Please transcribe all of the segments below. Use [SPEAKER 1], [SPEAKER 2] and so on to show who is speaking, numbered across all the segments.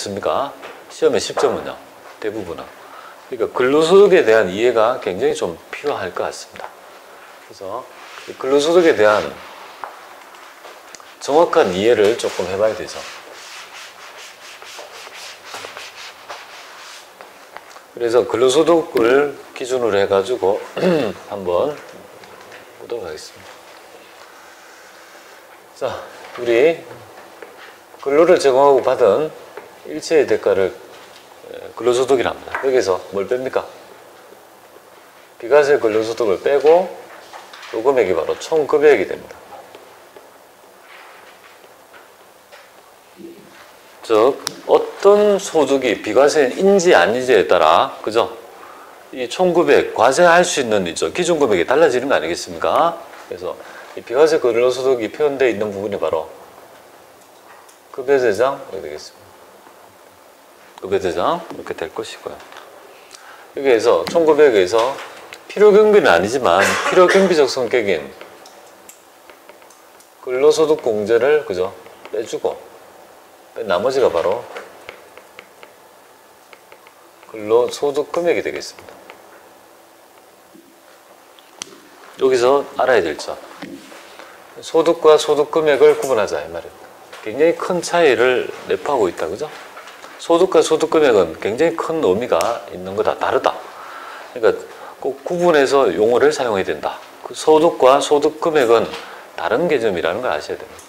[SPEAKER 1] 않습니까? 시험의 10점은요. 대부분은. 그러니까 근로소득에 대한 이해가 굉장히 좀 필요할 것 같습니다. 그래서 근로소득에 대한 정확한 이해를 조금 해봐야 되죠. 그래서 근로소득을 기준으로 해가지고 한번 보도록 하겠습니다. 자, 우리 근로를 제공하고 받은 일체의 대가를 근로소득이라 합니다. 여기서 뭘 뺍니까? 비과세 근로소득을 빼고 요 금액이 바로 총급여액이 됩니다. 즉 어떤 소득이 비과세인지 아닌지에 따라 그죠? 이 총급여액 과세할 수 있는 기준금액이 달라지는 거 아니겠습니까? 그래서 이 비과세 근로소득이 표현되어 있는 부분이 바로 급여대장 이렇게 되겠습니다. 급여대장 이렇게 될 것이고요. 여기에서 총급여액에서 필요경비는 아니지만 필요경비적 성격인 근로소득 공제를 그죠? 빼주고 나머지가 바로 근로소득 금액이 되겠습니다. 여기서 알아야 될 점. 소득과 소득 금액을 구분하자 이 말입니다. 굉장히 큰 차이를 내포하고 있다. 그죠? 소득과 소득 금액은 굉장히 큰 의미가 있는 거다. 다르다. 그러니까 꼭 구분해서 용어를 사용해야 된다. 그 소득과 소득 금액은 다른 개념이라는 걸 아셔야 됩니다.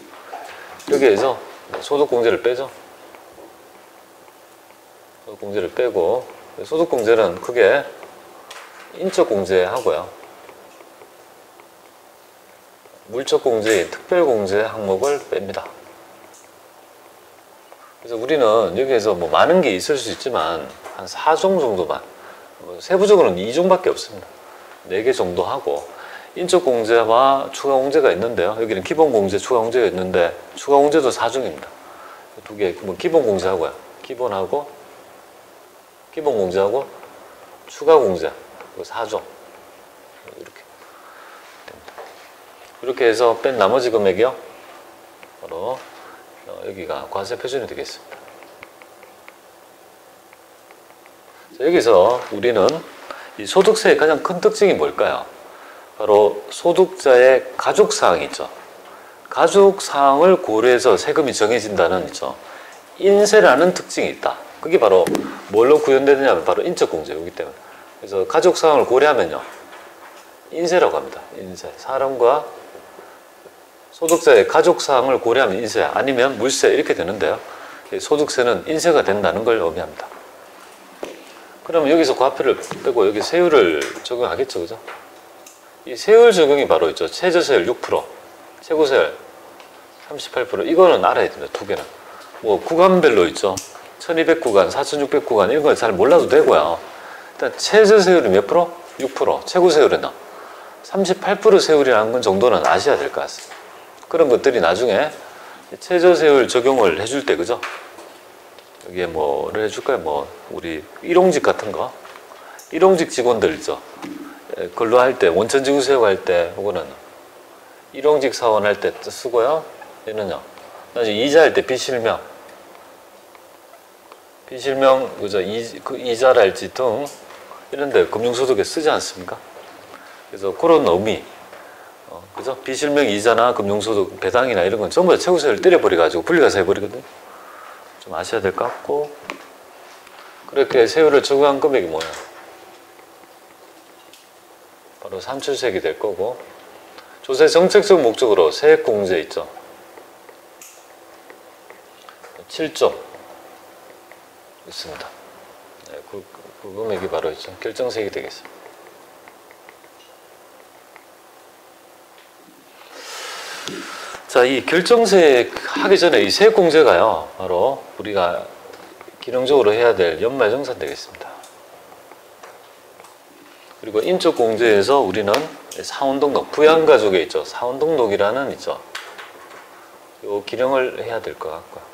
[SPEAKER 1] 여기에서 소득공제를 빼죠. 소득공제를 빼고 소득공제는 크게 인적공제 하고요. 물적공제인 특별공제 항목을 뺍니다. 그래서 우리는 여기에서 뭐 많은 게 있을 수 있지만 한 4종 정도만, 세부적으로는 2종밖에 없습니다. 4개 정도 하고 인적공제와 추가공제가 있는데요. 여기는 기본공제, 추가공제가 있는데 추가공제도 4종입니다. 2개, 뭐 기본공제하고요. 기본하고 기본공제하고 추가공제 4종 이렇게 됩니다. 이렇게 해서 뺀 나머지 금액이요. 바로 여기가 과세 표준이 되겠습니다. 자, 여기서 우리는 이 소득세의 가장 큰 특징이 뭘까요? 바로 소득자의 가족사항이 있죠. 가족사항을 고려해서 세금이 정해진다는 인세라는 특징이 있다. 그게 바로 뭘로 구현되느냐면 바로 인적공제이기 때문에. 그래서 가족사항을 고려하면요. 인세라고 합니다. 인세. 사람과 소득자의 가족사항을 고려하면 인세, 아니면 물세 이렇게 되는데요. 소득세는 인세가 된다는 걸 의미합니다. 그러면 여기서 과표를 빼고 여기 세율을 적용하겠죠. 그죠? 이 세율 적용이 바로 최저세율 6%, 최고세율 38%. 이거는 알아야 됩니다. 두 개는. 뭐 구간별로 있죠. 1200구간, 4600구간 이런 걸 잘 몰라도 되고요. 일단 최저세율이 몇 프로? 6%. 최고세율은 38% 세율이라는 건 정도는 아셔야 될 것 같습니다. 그런 것들이 나중에 최저세율 적용을 해줄 때, 그죠? 여기에 뭐를 해줄까요? 뭐, 우리 일용직 같은 거. 일용직 직원들 있죠. 근로할 때, 원천징수세고 할 때, 혹은 일용직 사원 할 때 쓰고요. 얘는요. 나중에 이자할 때 비실명. 비실명, 그죠? 이자랄지 등, 이런데 금융소득에 쓰지 않습니까? 그래서 그런 의미. 그죠? 비실명 이자나 금융소득 배당이나 이런 건 전부 다 최고세율 때려버려가지고 분리가세 해버리거든요. 좀 아셔야 될 것 같고, 그렇게 세율을 적용한 금액이 뭐예요? 바로 산출세액이 될 거고, 조세 정책적 목적으로 세액공제 있죠. 7조 있습니다. 네, 그 금액이 바로 결정세액이 되겠습니다. 자, 이 결정세액 하기 전에 이 세액공제가요, 바로 우리가 기능적으로 해야 될 연말정산 되겠습니다. 그리고 인적공제에서 우리는 사원등록, 부양가족에 있죠. 사원등록이라는 요 기능을 해야 될 것 같고요.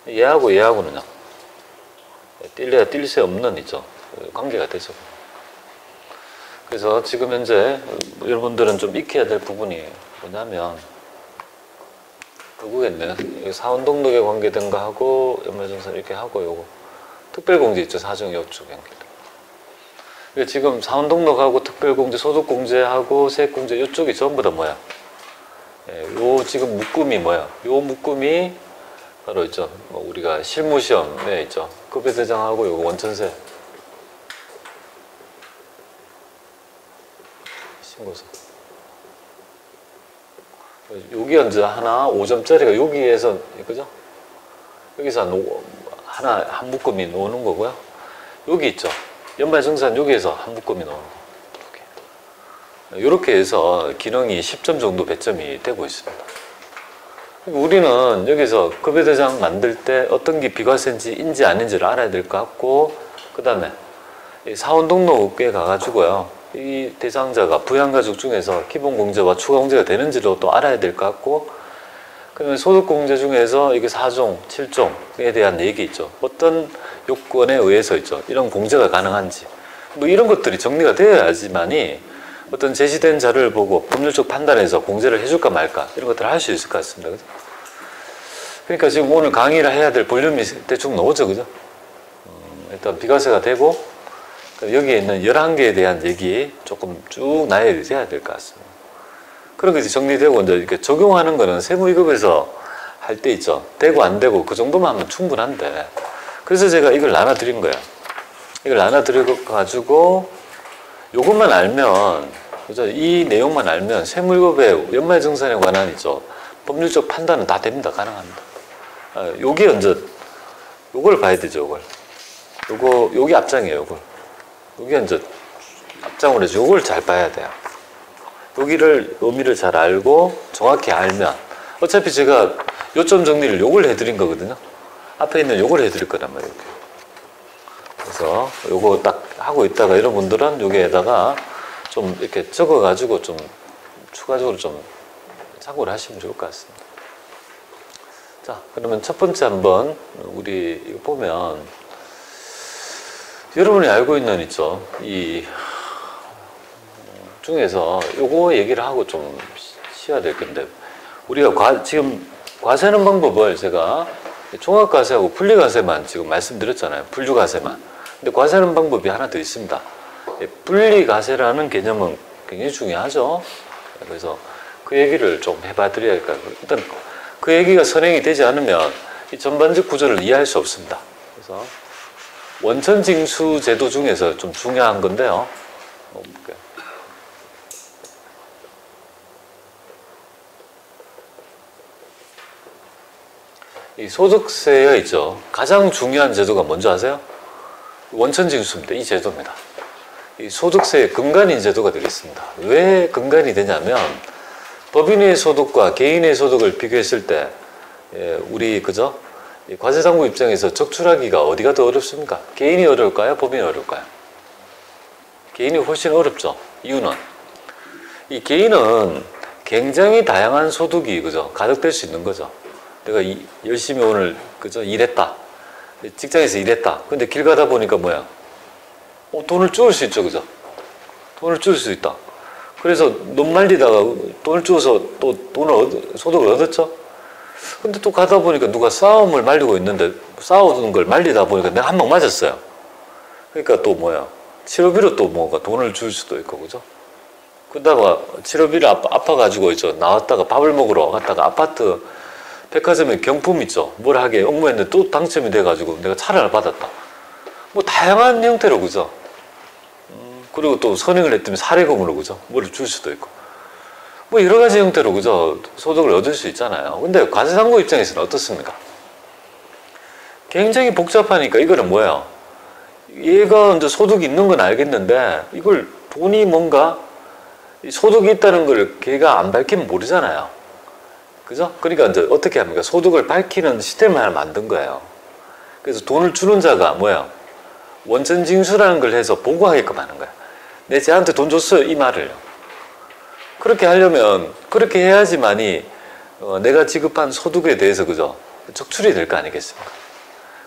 [SPEAKER 1] 얘하고는요, 뛸래야 뛸 새 없는 관계가 되죠. 그래서 지금 현재 여러분들은 좀 익혀야 될 부분이 뭐냐면, 그거겠네. 사원등록에 관계된 거 하고 연말정산 이렇게 하고 요거 특별공제 있죠. 사정 요쪽 연결. 그러니까 지금 사원등록하고 특별공제, 소득공제하고 세액공제 이쪽이 전부 다 뭐야? 예, 요 지금 묶음이 뭐야? 요 묶음이 바로 있죠. 뭐 우리가 실무시험에 있죠. 급여대장하고 요거 원천세 신고서. 여기 이제 하나 5점짜리가 여기에서 그죠? 여기서 한 묶음이 나오는 거고요. 여기 있죠. 연말정산 여기에서 한 묶음이 나오는 거. 이렇게 해서 기능이 10점 정도 배점이 되고 있습니다. 우리는 여기서 급여대장 만들 때 어떤 게 비과세인지 아닌지를 알아야 될 것 같고, 그 다음에 사원등록에 가가지고요, 이 대상자가 부양가족 중에서 기본공제와 추가공제가 되는지도 또 알아야 될 것 같고, 그 다음에 소득공제 중에서 이게 4종, 7종에 대한 얘기 있죠. 어떤 요건에 의해서 있죠. 이런 공제가 가능한지. 뭐 이런 것들이 정리가 되어야지만이 어떤 제시된 자료를 보고 법률적 판단해서 공제를 해줄까 말까 이런 것들을 할 수 있을 것 같습니다. 그죠? 그러니까 지금 오늘 강의를 해야 될 볼륨이 대충 나오죠. 그죠? 일단 비과세가 되고 여기에 있는 11개에 대한 얘기 조금 쭉 나열이 돼야 될 것 같습니다. 그런 것이 정리되고 이제 이렇게 적용하는 거는 세무위급에서 할 때 있죠. 되고 안 되고 그 정도만 하면 충분한데, 그래서 제가 이걸 나눠드린 거예요. 이걸 나눠드려가지고 요것만 알면, 그죠? 이 내용만 알면 세무위급의 연말정산에 관한 있죠. 법률적 판단은 다 됩니다. 가능합니다. 요게 언제 요걸 봐야 되죠. 요기 앞장이에요. 요게 이제 앞장으로 해서 요걸 잘 봐야 돼요. 여기를 의미를 잘 알고 정확히 알면, 어차피 제가 요점 정리를 요걸 해드린 거거든요. 앞에 있는 요걸 해드릴 거란 말이에요. 그래서 요거 딱 하고 있다가 이런 분들은 여기에다가 좀 이렇게 적어가지고 좀 추가적으로 좀 참고를 하시면 좋을 것 같습니다. 자, 그러면 첫 번째 한번 우리 이거 보면, 여러분이 알고 있는 있죠. 이 중에서 요거 얘기를 하고 좀 쉬어야 될 건데, 우리가 지금 과세하는 방법을 제가 종합과세하고 분리과세만 지금 말씀드렸잖아요. 분류과세만. 근데 과세하는 방법이 하나 더 있습니다. 분리과세라는 개념은 굉장히 중요하죠. 그래서 그 얘기를 좀 해봐 드려야 할까요? 일단 그 얘기가 선행이 되지 않으면 이 전반적 구조를 이해할 수 없습니다. 그래서 원천징수 제도 중에서 좀 중요한 건데요. 볼게요. 이 소득세에 있죠. 가장 중요한 제도가 뭔지 아세요? 원천징수입니다. 이 제도입니다. 이 소득세의 근간인 제도가 되겠습니다. 왜 근간이 되냐면, 법인의 소득과 개인의 소득을 비교했을 때, 우리 그죠? 이 과세당국 입장에서 적출하기가 어디가 더 어렵습니까? 개인이 어려울까요? 법인이 어려울까요? 개인이 훨씬 어렵죠. 이유는 이 개인은 굉장히 다양한 소득이 그죠? 가득될 수 있는 거죠. 내가 열심히 오늘 그죠? 일했다. 직장에서 일했다. 근데 길 가다 보니까 뭐야? 돈을 주울 수 있죠. 그죠? 돈을 주울 수 있다. 그래서 돈 말리다가 돈을 주워서 또 소득을 얻었죠. 근데 또 가다 보니까 누가 싸움을 말리고 있는데, 싸우는 걸 말리다 보니까 내가 한 방 맞았어요. 그러니까 또 뭐야? 치료비로 또 뭐가 돈을 줄 수도 있고, 그죠? 그러다가 치료비를 아파가지고 있죠. 나왔다가 밥을 먹으러 갔다가 아파트 백화점에 경품 있죠. 뭘 하게 응모했는데 또 당첨이 돼가지고 내가 차를 하나 받았다. 뭐 다양한 형태로, 그죠? 그리고 또 선행을 했더니 사례금으로, 그죠? 뭐를 줄 수도 있고. 뭐 여러 가지 형태로, 그죠? 소득을 얻을 수 있잖아요. 근데 과세당국 입장에서는 어떻습니까? 굉장히 복잡하니까 이거는 뭐예요? 얘가 이제 소득이 있는 건 알겠는데, 이걸 돈이 뭔가 소득이 있다는 걸 걔가 안 밝히면 모르잖아요. 그죠? 그러니까 이제 어떻게 합니까? 소득을 밝히는 시스템을 하나 만든 거예요. 그래서 돈을 주는 자가 뭐예요? 원천징수라는 걸 해서 보고하게끔 하는 거야. 내 쟤한테 돈 줬어요. 이 말을요. 그렇게 하려면 그렇게 해야지만이 내가 지급한 소득에 대해서 그죠? 적출이 될 거 아니겠습니까?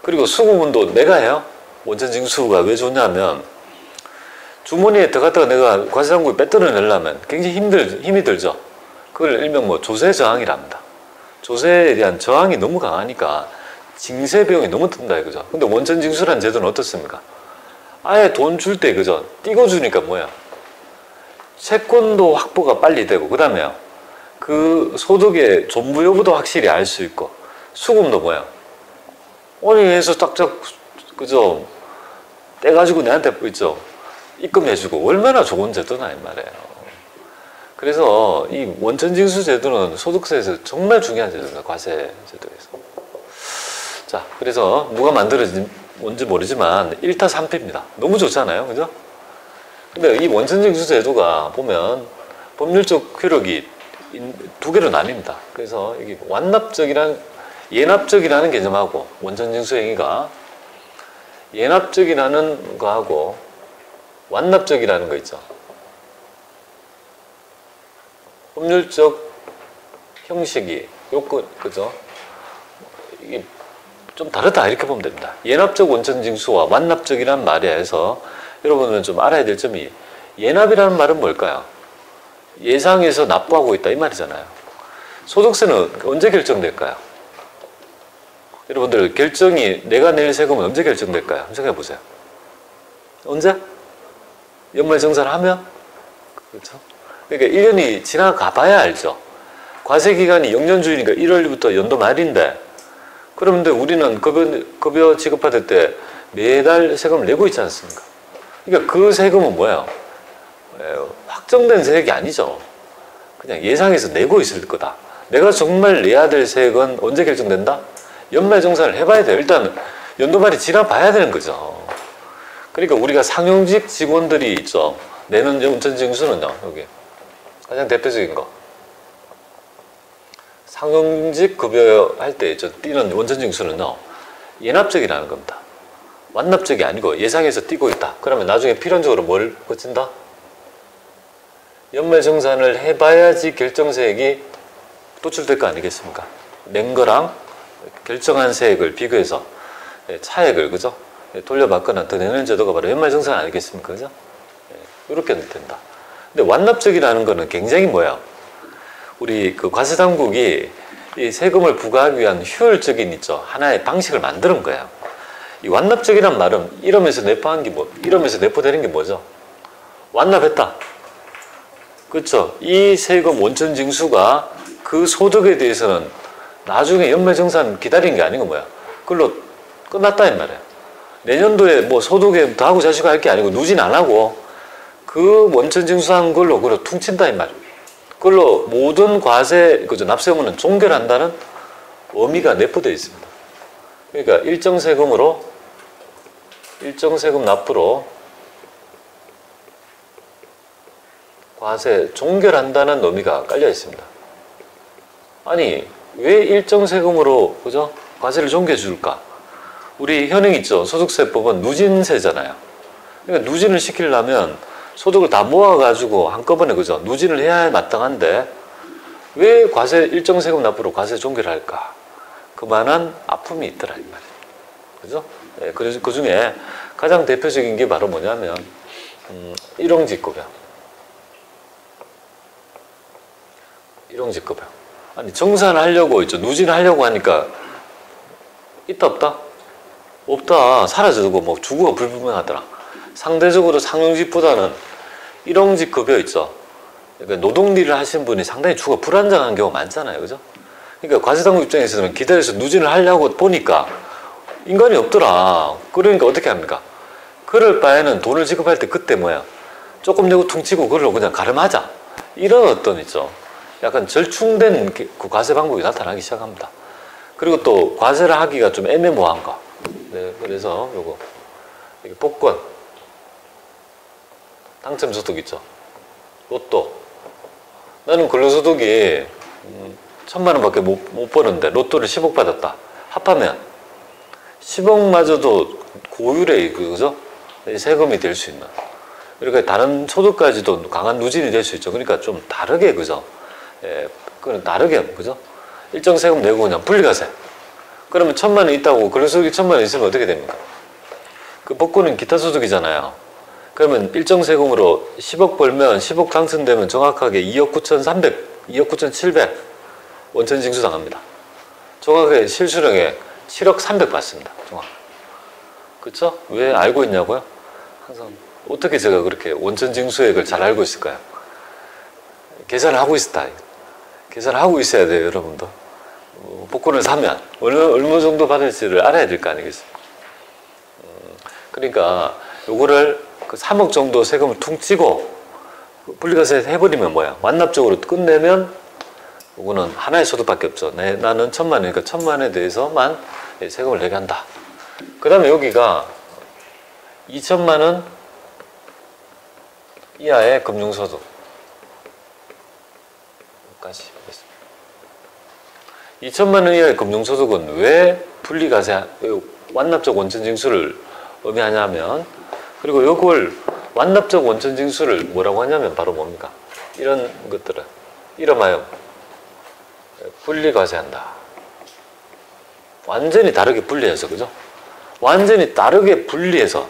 [SPEAKER 1] 그리고 수고문도 내가 해요. 원천징수가 왜 좋냐면, 주머니에 들어갔다가 내가 과세당국에 빼들어내려면 굉장히 힘이 들죠. 그걸 일명 뭐 조세저항이랍니다. 조세에 대한 저항이 너무 강하니까 징세 비용이 너무 든다 이거죠. 근데 원천징수라는 제도는 어떻습니까? 아예 돈 줄 때 그죠? 띄고 주니까 뭐야? 채권도 확보가 빨리 되고 그 다음에요. 그 소득의 존부 여부도 확실히 알 수 있고 수금도 뭐야? 아니 해서 딱딱 그죠? 떼가지고 내한테 있죠? 입금해주고 얼마나 좋은 제도나 이 말이에요. 그래서 이 원천징수 제도는 소득세에서 정말 중요한 제도입니다. 과세 제도에서. 자, 그래서 누가 만들어진 뭔지 모르지만 1타 3피입니다. 너무 좋잖아요. 그죠? 근데 이 원천징수 제도가 보면 법률적 효력이 두 개로 나뉩니다. 그래서 이게 예납적이라는 개념하고 원천징수 행위가 예납적이라는 거하고 완납적이라는 거 있죠. 법률적 형식이 요건 그죠? 이게 좀 다르다 이렇게 보면 됩니다. 예납적 원천징수와 완납적이라는 말에 해서 여러분은 좀 알아야 될 점이 예납이라는 말은 뭘까요? 예상해서 납부하고 있다 이 말이잖아요. 소득세는 언제 결정될까요? 여러분들 결정이 내가 낼 세금은 언제 결정될까요? 한번 생각해 보세요. 언제? 연말정산을 하면? 그렇죠? 그러니까 1년이 지나가 봐야 알죠. 과세기간이 0년주의니까 1월부터 연도 말인데 그런데 우리는 급여 지급받을 때 매달 세금을 내고 있지 않습니까? 그러니까 그 세금은 뭐예요? 확정된 세액이 아니죠. 그냥 예상해서 내고 있을 거다. 내가 정말 내야 될 세액은 언제 결정된다? 연말정산을 해봐야 돼요. 일단 연도말이 지나봐야 되는 거죠. 그러니까 우리가 상용직 직원들이 있죠. 내는 원천징수는요. 여기 가장 대표적인 거. 상용직 급여 할 때 띄는 원천징수는요. 예납적이라는 겁니다. 완납적이 아니고 예상해서 띄고 있다. 그러면 나중에 필연적으로 뭘 거친다? 연말정산을 해봐야지 결정세액이 도출될 거 아니겠습니까? 낸 거랑 결정한 세액을 비교해서 차액을 그죠? 돌려받거나 더 내는 제도가 바로 연말정산 아니겠습니까? 그죠? 이렇게 된다. 근데 완납적이라는 거는 굉장히 뭐야? 우리 그 과세당국이 이 세금을 부과하기 위한 효율적인 있죠. 하나의 방식을 만드는 거예요. 이 완납적이란 말은 이러면서 내포한 게 이러면서 내포되는 게 뭐죠? 완납했다. 그렇죠? 이 세금 원천징수가 그 소득에 대해서는 나중에 연말정산 기다리는 게 아니고 뭐야? 그걸로 끝났다 이 말이야. 내년도에 뭐 소득에 더 하고 자시고 할 게 아니고 누진 안 하고 그 원천징수한 걸로 그걸 퉁친다 이 말이야. 그걸로 모든 과세, 그죠? 납세 의무는 종결한다는 의미가 내포되어 있습니다. 그러니까 일정 세금 납부로 과세 종결한다는 의미가 깔려 있습니다. 아니 왜 일정 세금으로 그죠? 과세를 종결해 줄까? 우리 현행 있죠. 소득세법은 누진세잖아요. 그러니까 누진을 시키려면 소득을 다 모아가지고 한꺼번에 그죠? 누진을 해야 마땅한데 왜 과세 일정 세금 납부로 과세 종결을 할까? 그만한 아픔이 있더라 이 말이에요. 그죠? 네, 그래서 그 중에 가장 대표적인 게 바로 뭐냐면 일용직급여. 일용직급여. 아니 정산하려고 있죠. 누진하려고 하니까 있다 없다? 없다. 사라지고 뭐 주거가 불분명하더라. 상대적으로 상용직보다는 일용직급여 있죠. 그러니까 노동일을 하신 분이 상당히 주거가 불안정한 경우가 많잖아요. 그죠? 그러니까 과세당국 입장에서는 기다려서 누진을 하려고 보니까 인간이 없더라. 그러니까 어떻게 합니까? 그럴 바에는 돈을 지급할 때 그때 뭐야? 조금 내고 퉁치고 그걸로 그냥 가름하자. 이런 어떤 있죠. 약간 절충된 그 과세 방법이 나타나기 시작합니다. 그리고 또 과세를 하기가 좀 애매모호한 거. 네, 그래서 요거 이게 복권, 당첨소득 있죠. 로또. 나는 근로소득이 1,000만 원밖에 못 버는데 로또를 10억 받았다. 합하면 10억마저도 고율의 그죠? 세금이 될 수 있는. 그러니까 다른 소득까지도 강한 누진이 될 수 있죠. 그러니까 좀 다르게 그죠? 예, 그건 다르게 그죠? 일정 세금 내고 그냥 분리과세. 그러면 1,000만 원 있다고 근로소득이 1,000만 원 있으면 어떻게 됩니까? 그 복권은 기타 소득이잖아요. 그러면 일정 세금으로 10억 벌면 10억 당첨되면 정확하게 2억 9,300, 2억 9,700 원천 징수 당합니다. 종합회 실수령액 7억 300 받습니다. 종합. 그쵸? 왜 알고 있냐고요? 항상 어떻게 제가 그렇게 원천 징수액을 잘 알고 있을까요? 계산을 하고 있다. 계산을 하고 있어야 돼요, 여러분도. 복권을 사면 얼마 정도 받을지를 알아야 될 거 아니겠어요? 그러니까 요거를 그 3억 정도 세금을 퉁 치고 분리과세 해버리면 뭐야? 완납적으로 끝내면 요거는 하나의 소득밖에 없죠. 나는 1,000만 원이니까 1,000만 원에 대해서만 세금을 내게 한다. 그 다음에 여기가 2천만 원 이하의 금융소득 까지 하겠습니다. 2천만 원 이하의 금융소득은 왜 분리과세, 완납적 원천징수를 의미하냐면, 그리고 이걸 완납적 원천징수를 뭐라고 하냐면 바로 뭡니까? 이런 것들은 이름하여 분리과세한다. 완전히 다르게 분리해서, 그죠? 완전히 다르게 분리해서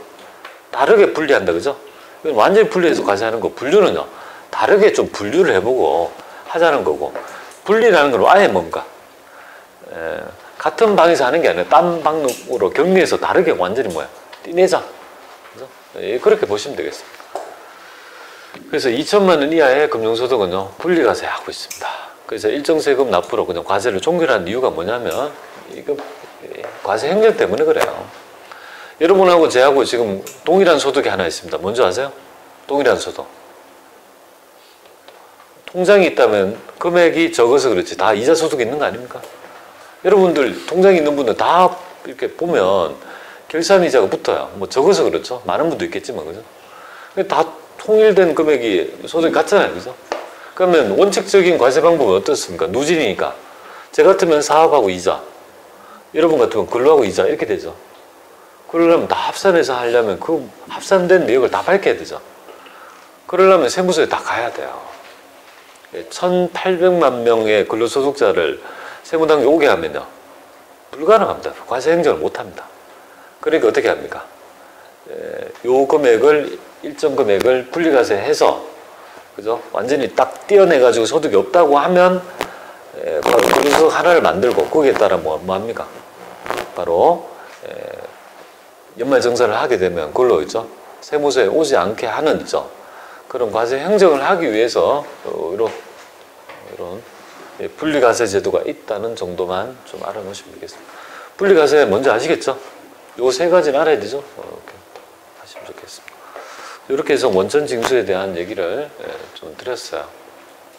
[SPEAKER 1] 분리한다, 그죠? 완전히 분리해서 과세하는 거, 분류는요 다르게 좀 분류를 해보고 하자는 거고, 분리라는 건 아예 뭔가 같은 방에서 하는 게 아니라 딴 방으로 격리해서 다르게 완전히 뭐야? 떼내자. 그죠? 그렇게 보시면 되겠습니다. 그래서 2천만 원 이하의 금융소득은요 분리과세 하고 있습니다. 그래서 일정 세금 납부로 그냥 과세를 종결한 이유가 뭐냐면 이거 과세 행정 때문에 그래요. 여러분하고 제하고 지금 동일한 소득이 하나 있습니다. 뭔지 아세요? 동일한 소득. 통장이 있다면 금액이 적어서 그렇지 다 이자 소득이 있는 거 아닙니까? 여러분들 통장이 있는 분들 다 이렇게 보면 결산이자가 붙어요. 뭐 적어서 그렇죠. 많은 분도 있겠지만, 그죠? 다 통일된 금액이 소득이 같잖아요. 그죠? 그러면 원칙적인 과세 방법은 어떻습니까? 누진이니까. 제 같으면 사업하고 이자, 여러분 같으면 근로하고 이자 이렇게 되죠. 그러려면 다 합산해서 하려면 그 합산된 내역을 다 밝혀야 되죠. 그러려면 세무서에 다 가야 돼요. 1,800만 명의 근로소득자를 세무당국에 오게 하면요 불가능합니다. 과세 행정을 못합니다. 그러니까 어떻게 합니까? 요 금액을 일정 금액을 분리과세해서, 그죠? 완전히 딱 떼어내가지고 소득이 없다고 하면 바로 근로소득 하나를 만들고 거기에 따라 뭐 합니까? 바로 연말정산을 하게 되면 그걸로 있죠. 세무서에 오지 않게 하는 있죠. 그런 과세 행정을 하기 위해서 이런 분리과세 제도가 있다는 정도만 좀 알아놓으시면 되겠습니다. 분리과세 뭔지 아시겠죠? 요 세 가지는 알아야 되죠. 이렇게 하시면 좋겠습니다. 이렇게 해서 원천징수에 대한 얘기를 좀 드렸어요.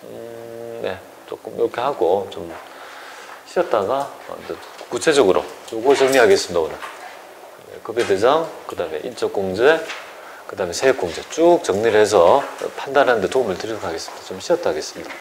[SPEAKER 1] 네, 조금 이렇게 하고 좀 쉬었다가 구체적으로 요거 정리하겠습니다. 오늘 급여대장, 그 다음에 인적공제, 그 다음에 세액공제 쭉 정리를 해서 판단하는 데 도움을 드리도록 하겠습니다. 좀 쉬었다 하겠습니다.